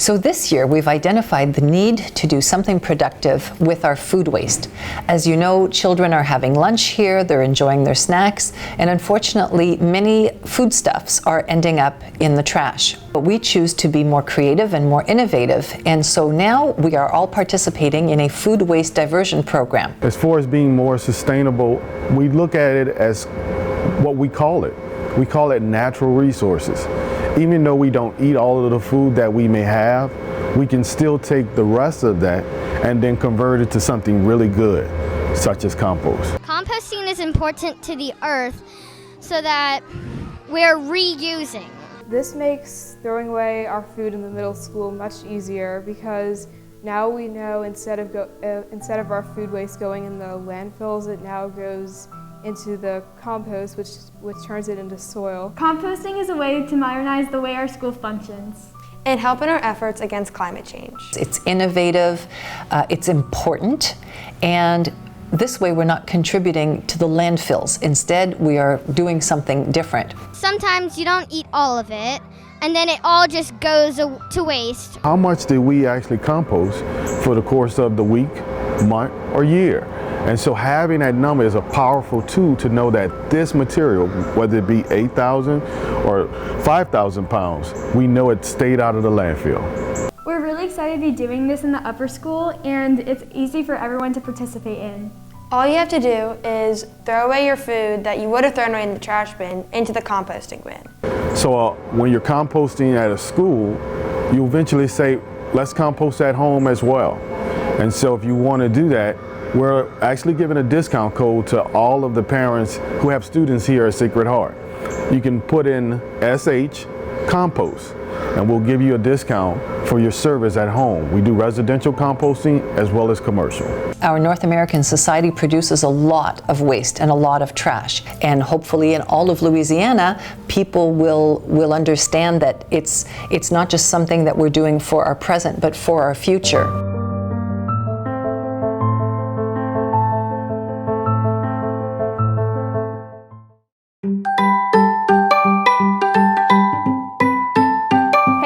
So this year we've identified the need to do something productive with our food waste. As you know, children are having lunch here, they're enjoying their snacks, and unfortunately many foodstuffs are ending up in the trash. But we choose to be more creative and more innovative, and so now we are all participating in a food waste diversion program. As far as being more sustainable, we look at it as what we call it. We call it natural resources. Even though we don't eat all of the food that we may have, we can still take the rest of that and then convert it to something really good, such as compost. Composting is important to the earth so that we're reusing. This makes throwing away our food in the middle school much easier because now we know instead of our food waste going in the landfills, it now goes into the compost, which turns it into soil. Composting is a way to modernize the way our school functions and help in our efforts against climate change. It's innovative, it's important, and this way we're not contributing to the landfills. Instead, we are doing something different. Sometimes you don't eat all of it, and then it all just goes to waste. How much do we actually compost for the course of the week, month, or year? And so having that number is a powerful tool to know that this material, whether it be 8,000 or 5,000 pounds, we know it stayed out of the landfill. We're really excited to be doing this in the upper school, and it's easy for everyone to participate in. All you have to do is throw away your food that you would have thrown away in the trash bin into the composting bin. So when you're composting at a school, you eventually say, let's compost at home as well. And so if you want to do that, we're actually giving a discount code to all of the parents who have students here at Sacred Heart. You can put in SH Compost, and we'll give you a discount for your service at home. We do residential composting as well as commercial. Our North American society produces a lot of waste and a lot of trash, and hopefully in all of Louisiana, people will understand that it's not just something that we're doing for our present, but for our future.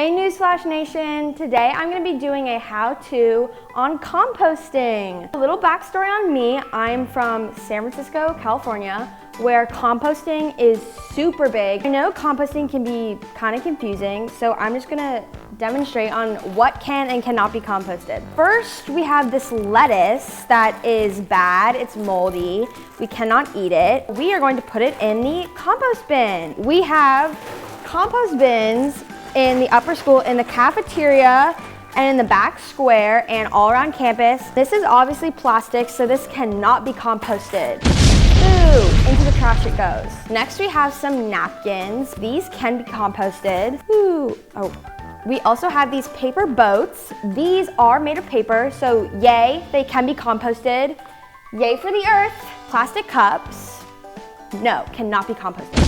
Newsflash Nation, today I'm going to be doing a how-to on composting. A little backstory on me, I'm from San Francisco, California, where composting is super big. I know composting can be kind of confusing, so I'm just going to demonstrate on what can and cannot be composted. First, we have this lettuce that is bad, it's moldy, we cannot eat it. We are going to put it in the compost bin. We have compost bins in the upper school, in the cafeteria, and in the back square, and all around campus. This is obviously plastic, so this cannot be composted. Ooh, into the trash it goes. Next we have some napkins. These can be composted. Ooh, oh. We also have these paper boats. These are made of paper, so yay, they can be composted. Yay for the earth. Plastic cups, no, cannot be composted.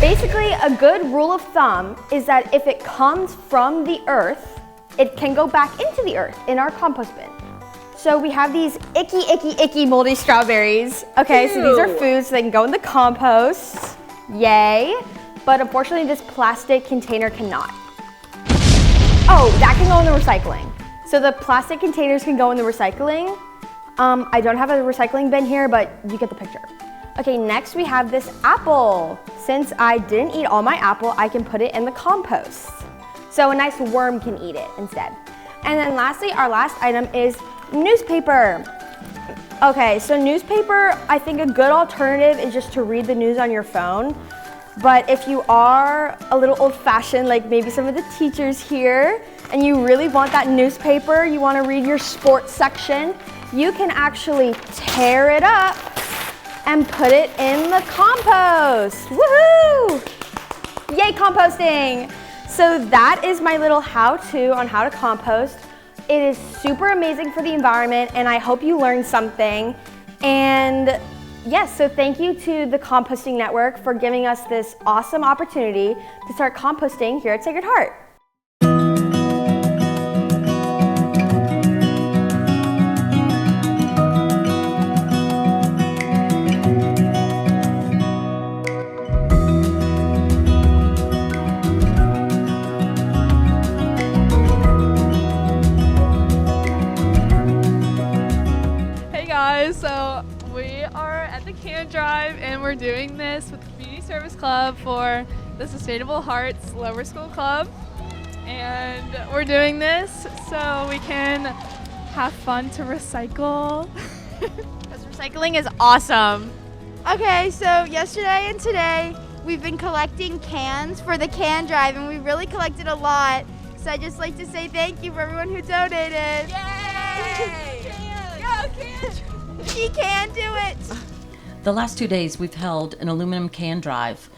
Basically, a good rule of thumb is that if it comes from the earth, it can go back into the earth in our compost bin. So we have these icky moldy strawberries. Okay, so these are foods, so they can go in the compost. Yay. But unfortunately, this plastic container cannot. Oh, that can go in the recycling. So the plastic containers can go in the recycling. I don't have a recycling bin here, but you get the picture. Okay, next we have this apple. Since I didn't eat all my apple, I can put it in the compost. So a nice worm can eat it instead. And then lastly, our last item is newspaper. Okay, so newspaper, I think a good alternative is just to read the news on your phone. But if you are a little old-fashioned, like maybe some of the teachers here, and you really want that newspaper, you want to read your sports section, you can actually tear it up and put it in the compost. Woohoo! Yay, composting! So that is my little how-to on how to compost. It is super amazing for the environment, and I hope you learned something. And yes, so thank you to the Composting Network for giving us this awesome opportunity to start composting here at Sacred Heart. Okay, so we are at the can drive and we're doing this with the Community Service Club for the Sustainable Hearts Lower School Club. And we're doing this so we can have fun to recycle. Because recycling is awesome. Okay, so yesterday and today we've been collecting cans for the can drive, and we really collected a lot. So I'd just like to say thank you for everyone who donated. Yay! Go can! She can do it! The last 2 days we've held an aluminum can drive.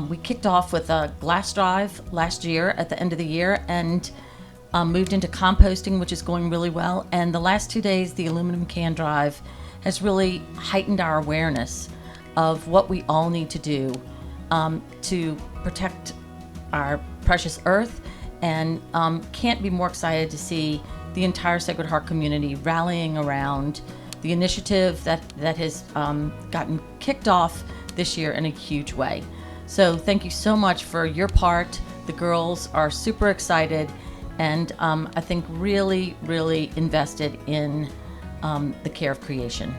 We kicked off with a glass drive last year at the end of the year and moved into composting, which is going really well. And the last 2 days, the aluminum can drive has really heightened our awareness of what we all need to do to protect our precious earth, and can't be more excited to see the entire Sacred Heart community rallying around the initiative that has gotten kicked off this year in a huge way. So thank you so much for your part. The girls are super excited and I think really, really invested in the care of creation.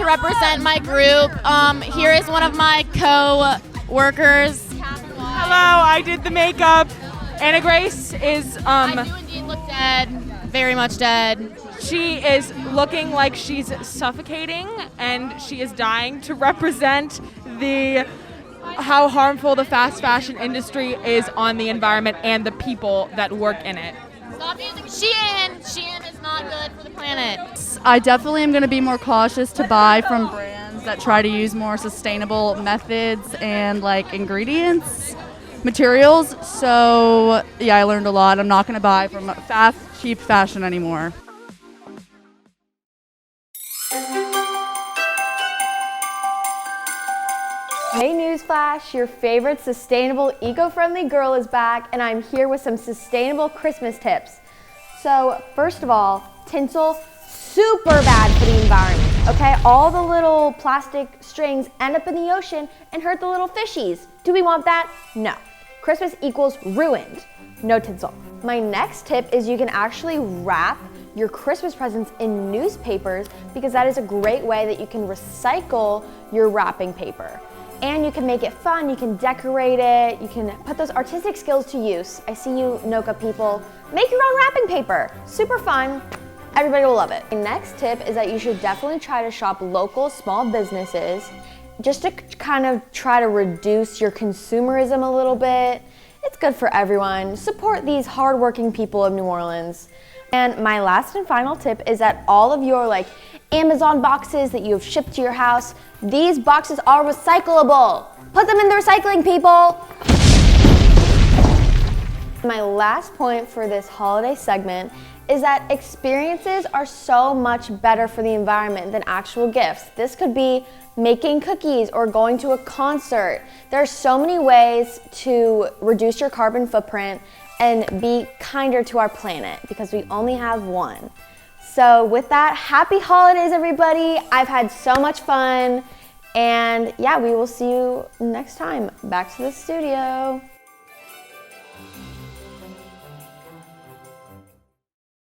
Represent my group. Here is one of my co-workers. Hello, I did the makeup. Anna Grace is I do indeed look dead, very much dead. She is looking like she's suffocating and she is dying to represent how harmful the fast fashion industry is on the environment and the people that work in it. Stop using Shein. Shein is not good for the planet. I definitely am going to be more cautious to buy from brands that try to use more sustainable methods and like ingredients, materials. So yeah, I learned a lot. I'm not going to buy from fast, cheap fashion anymore. Hey Newsflash, your favorite sustainable, eco-friendly girl is back, and I'm here with some sustainable Christmas tips. So first of all, tinsel, super bad for the environment, okay? All the little plastic strings end up in the ocean and hurt the little fishies. Do we want that? No. Christmas equals ruined. No tinsel. My next tip is you can actually wrap your Christmas presents in newspapers, because that is a great way that you can recycle your wrapping paper. And you can make it fun, you can decorate it, you can put those artistic skills to use. I see you Noka people. Make your own wrapping paper. Super fun. Everybody will love it. My next tip is that you should definitely try to shop local small businesses just to kind of try to reduce your consumerism a little bit. It's good for everyone. Support these hardworking people of New Orleans. And my last and final tip is that all of your Amazon boxes that you have shipped to your house, these boxes are recyclable. Put them in the recycling, people. My last point for this holiday segment is that experiences are so much better for the environment than actual gifts. This could be making cookies or going to a concert. There are so many ways to reduce your carbon footprint and be kinder to our planet because we only have one. So with that, happy holidays, everybody. I've had so much fun. And yeah, we will see you next time. Back to the studio.